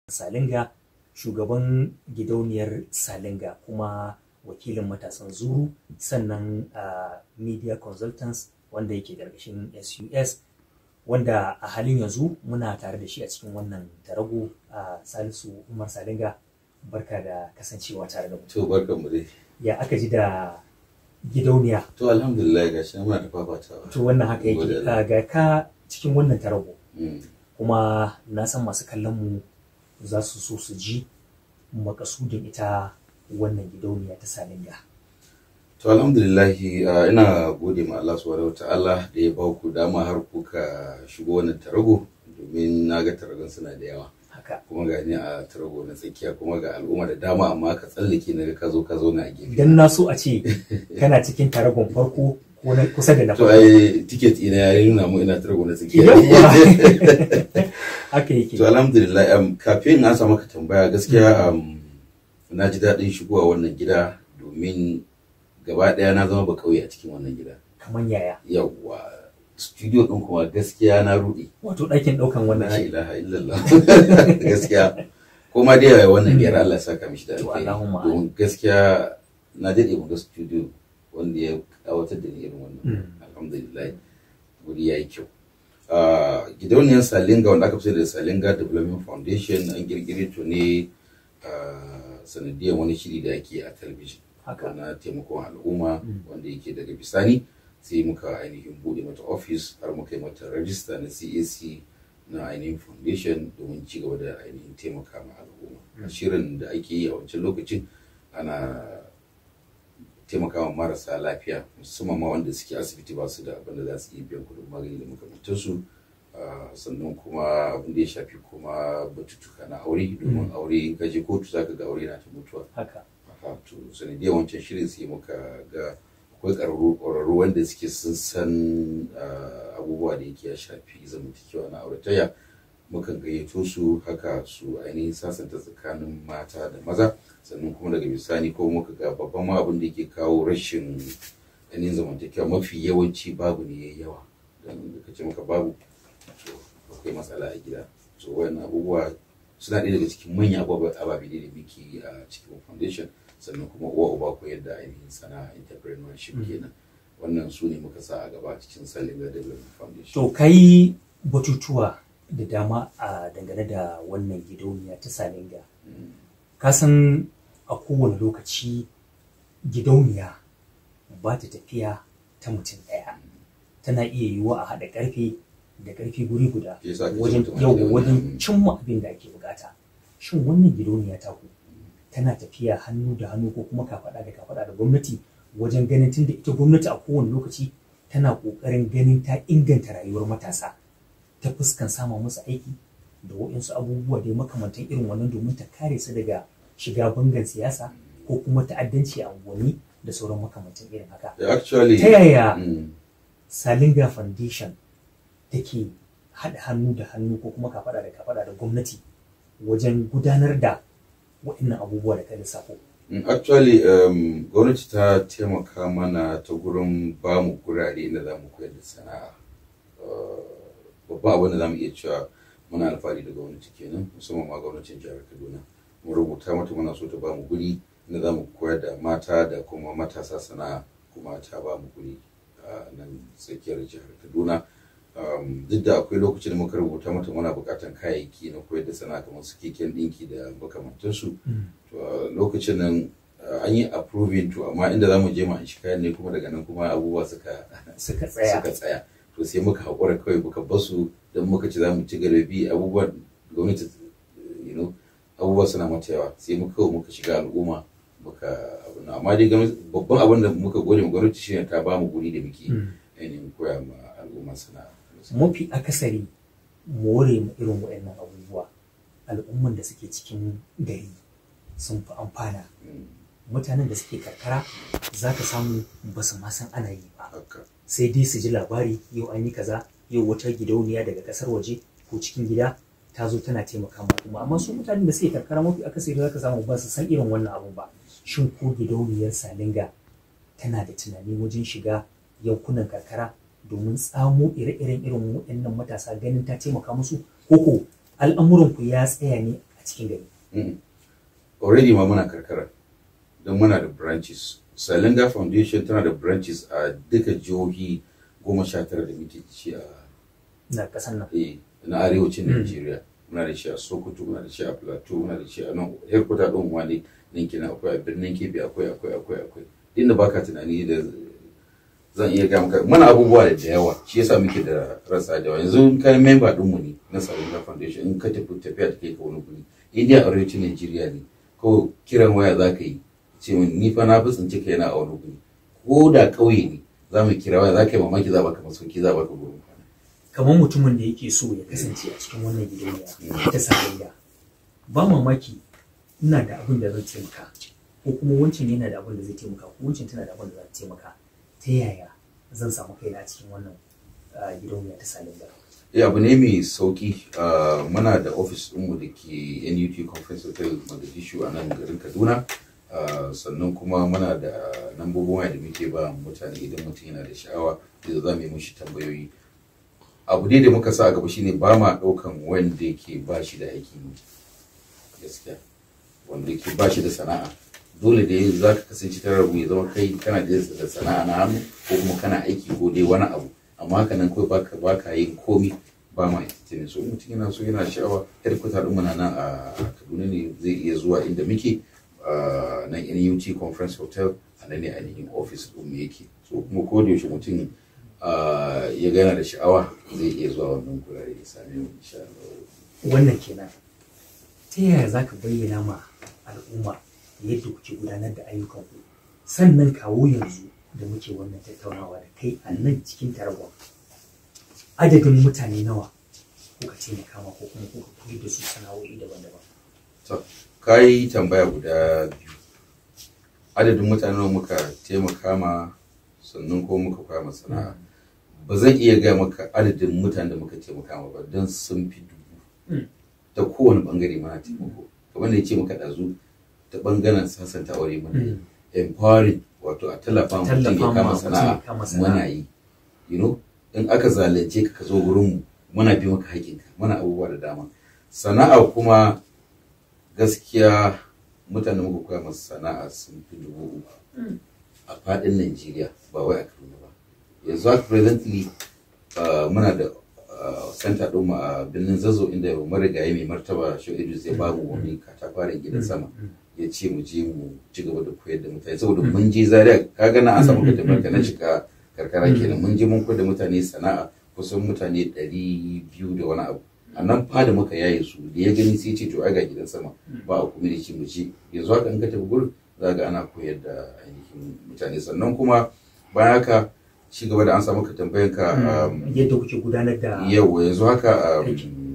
Salinga, shugaban gidauniyar Salinga kuma wakilin matasan Zuru, sannan media consultants wanda yake ƙarƙashin SUS, wanda a halin yanzu muna tare da shi a cikin wannan tarago. Salisu Umar Salinga, barka da kasancewa tare da mu. To barkan mu dai. Ya aka ji da gidauniya? To alhamdulillah gashi muna ta fafatawa. To wannan haka yake, ga ka cikin wannan tarago. Kuma na san masu kallon mu za su so su ji makasudin ita wannan gidauniya ta Salinga. To alhamdulillah ina gode ma Allah subhanahu wataala da ya ba ku dama har kuka shigo wannan tarago, domin na ga taragon suna da yawa. Haka. Kuma ga ni a tarago na tsakiya kuma ga al'umma da dama, amma ka tsallake na ka zo na a gefe. Dan na so a ce kana cikin taragon farko ko na kusa da na farko. To ai ticket ina ya nuna mu ina tarago na tsakiya. Haka yake. To alhamdulillah kafin na samu ka tambaya gaskiya na ji daɗin shigowa wannan gida, domin gaba ɗaya na zama ba kauye a cikin wannan gida. Kaman yaya? Yawwa, studio ɗin kuma gaskiya na ruɗe. Wato ɗakin ɗaukan wannan shi. La ilaha illallah. Gaskiya. Kuma dai wannan biyar Allah ya saka mishi da alheri. Domin gaskiya na daɗe mu ga studio wanda ya kawatar da ni irin wannan. Alhamdulillah. Wuri yayi kyau. Gidauniyar Salinga wanda aka fi da Salinga Development Foundation an girgire to ne sanadiyar wani shiri da ake a talabijin na taimakon al'umma, wanda yake daga bisani sai muka ainihin bude mata office har muka yi mata rajista na CAC na ainihin foundation domin ci gaba da ainihin taimaka ma al'umma. Shirin da ake yi a wancan lokacin ana taimakawa marasa lafiya, musamman ma wanda suke asibiti ba su da abin da za su iya biyan kuɗin magani da makamantansu. Sannan kuma abin da ya shafi kuma batutuka na aure, domin aure in ka je kotu zaka ga aure na ta mutuwa. Haka. To sanadiyar wancan shirin sai muka ga akwai ƙwararru wanda suke sun san abubuwa da yake ya shafi zamantakewa na auratayya. Mukan gayyato su haka su ainihin sasanta tsakanin mata da maza, sannan kuma daga bisani ko muka ga babban ma abin da yake kawo rashin ainihin zamantakewa mafi yawanci babu ne yayi yawa. Dan da kace maka babu, to akwai matsala a gida. So wannan abubuwa suna ɗaya daga cikin manyan ababe da muke yi a cikin foundation. Sannan kuma uwa uba ko yadda ainihin sana'a entrepreneurship kenan. Wannan su ne muka sa a gaba cikin Salinga Development Foundation. To kai batutuwa da dama a dangane da wannan gidauniya ta Salinga. Ka san a kowane lokaci gidauniya ba ta tafiya ta mutum ɗaya. Tana iya yiwuwa a haɗa ƙarfe da ƙarfi guri guda wajen cimma abin da ake bukata. Shin wannan gidauniya ta ku tana tafiya hannu da hannu ko kuma kafaɗa da kafaɗa da gwamnati wajen ganin, tunda ita gwamnati a kowane lokaci tana ƙoƙarin ganin ta inganta rayuwar matasa ta fuskan sama musu aiki da waɗansu abubuwa da makamantan irin wannan, domin ta kare su daga shiga bangan siyasa ko kuma ta'addanci a unguwanni da sauran makamantan irin haka. Ta yaya Salinga Foundation take haɗa hannu da hannu ko kuma kafaɗa da kafaɗa da gwamnati wajen gudanar da waɗannan abubuwa da ka lissafo? Actually, gwamnati ta taimaka mana ta gurin ba mu gurare inda za mu koyar da sana'a. Babban abin da za mu iya cewa muna alfahari da gwamnati kenan, musamman ma gwamnatin jihar Kaduna. Mun rubuta mata muna so ta ba mu guri inda za mu koyar da mata da kuma matasa sana'a, kuma ta ba mu guri a nan tsakiyar jihar Kaduna. Duk da akwai lokacin da muka rubuta mata muna buƙatar kayayyaki na koyar da sana'a kamar su keken ɗinki da makamantansu. Lokacin nan an yi approving to, amma inda za mu je mu an shi kayan ne kuma daga nan kuma abubuwa suka tsaya. To sai muka haƙura kawai muka basu, don muka ci za mu ci garabi abubuwan gwamnati, abubuwa suna mata yawa, sai muka shiga al'umma muka abu na. Amma dai babban abin da muka gode ma gwamnati shine ta ba mu guri da muke ainihin koya ma al'umma sana'a. Mafi akasari more mu irin waɗannan abubuwa al'umman da suke cikin gari sun fi amfana. Mutanen da suke karkara za ka samu ba su ma san ana yi ba, sai dai su ji labari yau an yi kaza, yau wata gidauniya daga ƙasar waje ko cikin gida ta zo tana taimaka ma kuma. Amma su mutanen da suke karkara mafi akasari za ka samu ba su san irin wannan abun ba. Shin ko gidauniyar Salinga tana da tunani wajen shiga yankunan karkara domin tsamo ire-iren irin waɗannan matasa, ganin ta taimaka musu, koko al'amuranku ya tsaya ne a cikin gari. Already ma muna karkara don muna da branches. Salinga Foundation tana da branches a duka jihohi 19 da muke ci a na kasan nan. Na arewacin Najeriya. Muna da shi a Sokoto, muna da shi a Plateau, muna da shi a nan headquarter ɗin wani ninkin akwai a birnin Kebbi akwai. Inda baka tunani da zan iya gaya maka mana abubuwa da yawa shi yasa muke da rasa da yawa. Yanzu kai member ɗinmu ne na Salinga Foundation in ka tafiya ta kai ka wani guri. Indiya arewacin Najeriya ne ko kiran waya za ka yi ce min ni fa na fi tsinci kai na a wani guri ko da ƙauye ne za mu kira waya za ka yi mamaki za baka masauki za baka gurin kwana. Kamar mutumin da yake so ya kasance a cikin wannan gidauniya ta Salinga ba mamaki ina da abin da zan taimaka ko kuma wancan yana da abin da zai taimaka ko wancan tana da abin da za ta taimaka ta yaya zan samu kaina a cikin wannan gidauniya ta Salinga. Abu ne mai sauki. Muna da ofis ɗinmu da ke NUT Conference Hotel Mogadishu a nan garin Kaduna. Sannan kuma muna da lambobin waya da muke ba mutane idan mutum yana da sha'awa da za mu yi mishi tambayoyi. Abu ne da muka sa a gaba shine ba ma ɗaukan wanda ke ba shi da aiki gaskiya, wanda ke ba shi da sana'a. Dole da yanzu za ka kasance tare da ya zama kai kana da sana'a na hannu ko kuma kana aiki ko dai wani abu. Amma haka nan kawai baka yin komi ba ma ita so mutum yana so yana sha'awa headquarter ɗin muna nan a Kaduna ne zai iya zuwa inda muke nan NUT Conference Hotel a nan ne ainihin office ɗin mu yake. So kuma ko da yaushe mutum ya gana da sha'awa zai iya zuwa wannan gurare ya same mu insha Allah. Wannan kenan ta yaya za ka bayyana ma al'umma yadda kuke gudanar da ayyukanku sannan kawo yanzu da muke wannan tattaunawa da kai a nan cikin Taraba adadin mutane nawa kuka taimaka ma ko kuma kuka koyar da su sana'o'i daban-daban? To ka yi tambaya guda biyu. Adadin mutane nawa muka taimaka ma sannan ko muka koya ma sana'a. Ba zan iya gaya maka adadin mutanen da muka taimaka ma ba don sun fi dubu. Ta kowane bangare mana taimako. Kamar da ya ce maka ɗazu ta bangaren sasanta aure mana empowering wato a tallafa mutum ya kama sana'a muna yi. In aka zalunce ka zo wurin mu muna bi maka haƙinka muna abubuwa da dama. Sana'a kuma gaskiya mutanen muka koya masu sana'a sun fi 3,000 a faɗin Najeriya ba wai a Kaduna ba. Yanzu haka presently muna da center ɗin mu a birnin Zazzau inda marigayi mai martaba Shehu Idris zai bamu wani katafaren gidan sama ya ce mu je mu ci gaba da koyar da mutane saboda mun je Zaria kaga na an samu ka tabbata na shiga karkara kenan mun je mun koyar da mutane sana'a kusan mutane 200 da wani abu a nan fada muka yaye su da ya gani sai ce to ai ga gidan sama ba a kuma da shi mu ci yanzu haka in ka tafi gurin za ga ana koyar da ainihin mutane sannan kuma bayan haka ci gaba da an samu ka tambayan ka yadda kuke gudanar da yau yanzu haka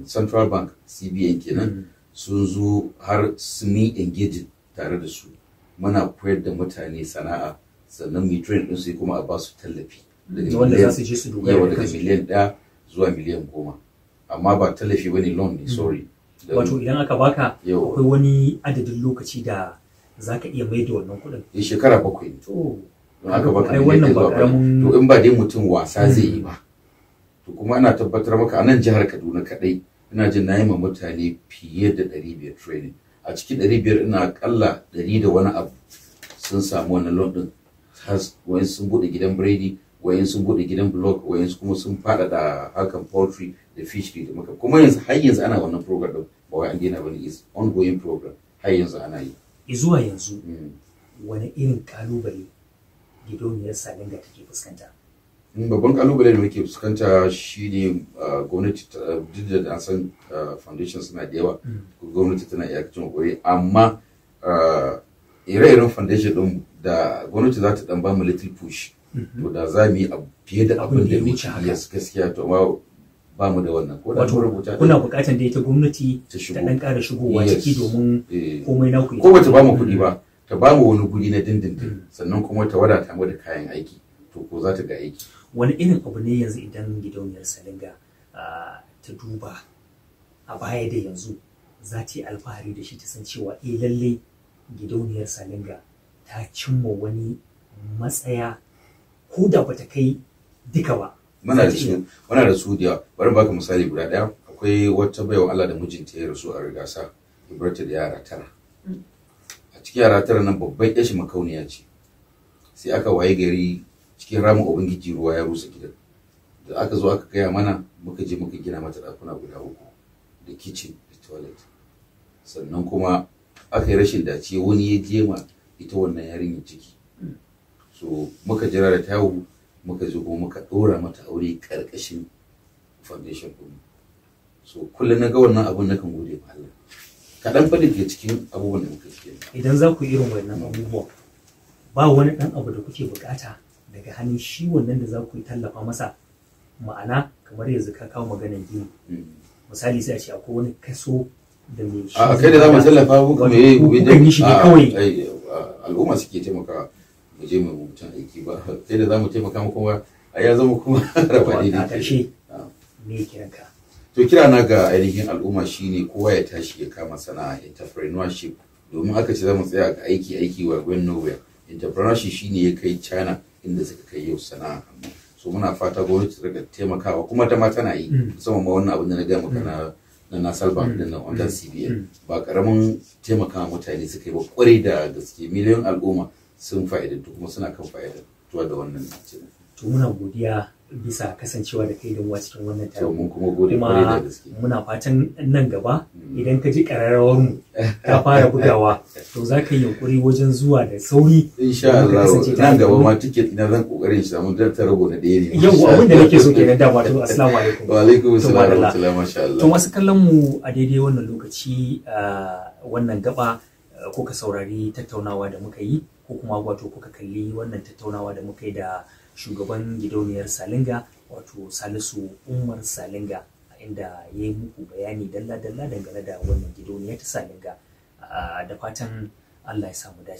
Central Bank CBN kenan sun zo har sun yi engaging tare da su muna koyar da mutane sana'a sannan mu train din su kuma a ba su tallafi wanda za su je su dogara daga miliyan 1 zuwa miliyan 10 amma ba tallafi bane loan ne sorry. Wato idan aka baka akwai wani adadin lokaci da zaka iya mai da wannan kuɗin shekara 7 ne to aka baka ai wannan ba karamin to in ba dai mutum wasa zai yi ba to kuma ana tabbatar maka a nan jihar Kaduna kadai ina jin nayi ma mutane fiye da 500 training a cikin 500 ina akalla 100 da wani abu sun samu wannan loan din wayan sun bude gidan biredi wayan sun bude gidan blog wayan kuma sun fada da harkan poultry da fishery da maka kuma yanzu har yanzu ana wannan program din ba wai an daina bane is ongoing program har yanzu ana yi zuwa yanzu wani irin kalubale gidauniyar Salinga take fuskanta? Babban kalubale da muke fuskanta shine gwamnati duk da an san foundation suna da yawa gwamnati tana iyakacin kokari amma ire-iren foundation din da gwamnati za ta dan ba mu little push to da za mu yi fiye da abin da muke gaskiya to amma ba mu da wannan ko da rubuta kuna buƙatar da ita gwamnati ta dan ƙara shigowa ciki domin komai na ku ko bata ba mu kuɗi ba ta ba mu wani guri na dindindin sannan kuma ta wadata mu da kayan aiki to ko za ta ga aiki. Wani irin abu ne yanzu idan gidauniyar Salinga ta duba a baya da yanzu za ta yi alfahari da shi ta san cewa lalle gidauniyar Salinga ta cimma wani matsaya ko da bata kai duka ba. Muna da su da yawa bari baka misali guda ɗaya akwai wata baiwa Allah da mijinta ya rasu a Rigasa ibrata da yara 9. A cikin yara 9 nan babban yashi makauniya ce, sai aka waye gari cikin ramin ubangiji ruwa ya rusa gidan. Da aka zo aka gaya mana, muka je muka gina mata ɗakuna guda 3 da kitchen da toilet. Sannan kuma aka yi rashin dace wani ya je ma ita wannan yarinyar ciki, so muka jira da tawo muka zo kuma muka ɗora mata aure ƙarƙashin foundation ɗin. So kullum na ga wannan abun nakan gode ma Allah. Kaɗan fa daga cikin abubuwan da muka yi. Idan za ku yi irin wannan abubuwan, ba wani ɗan abu da kuke bukata daga hannun shi wannan da za ku tallafa masa, ma'ana kamar yanzu ka kawo maganar gini, misali sai a ce akwai wani kaso da mai shi a kai da za mu tallafa muku me yi shi ne kawai al'umma suke taimaka mu je mu mutum aiki ba, kai da za mu taimaka muku ba a ya zama kuma raba ne. A ƙarshe me kiranka? To kira na ga ainihin al'umma shine kowa ya tashi ya kama sana'a, entrepreneurship, domin aka ce za mu tsaya ga aiki wa going nowhere. Entrepreneurship shine ya kai China inda suka kai yau sana'a. So muna fata gwamnati ta riga taimakawa, kuma ta ma tana yi, musamman ma wannan abin da na ga maka na Nasal Bank din nan wannan CBN, ba karamin taimakawa mutane suka yi ba kwarai da gaske. Miliyon al'umma sun fa'idantu kuma suna kan fa'idantuwa da wannan. To muna godiya bisa kasancewa da kai da mu cikin wannan taro. Mun kuma gode kwarai da gaske. Muna fatan nan gaba idan ka ji kararrawar mu ta fara bugawa, to za ka yi yunkuri wajen zuwa da sauri. Insha Allah nan gaba ma ticket ina zan kokarin shi samu da ta rago na ɗaya ne. Yau abin da nake so kenan da wato assalamu alaikum. Wa alaikum assalam wa rahmatullahi, masha Allah. To masu kallon mu a daidai wannan lokaci, wannan gaba kuka saurari tattaunawa da muka yi, ko kuma wato kuka kalli wannan tattaunawa da muka yi da shugaban gidauniyar Salinga, wato Salisu Umar Salinga, inda ya yi muku bayani dalla-dalla dangane da wannan gidauniyar ta Salinga. Da fatan Allah ya samu dace.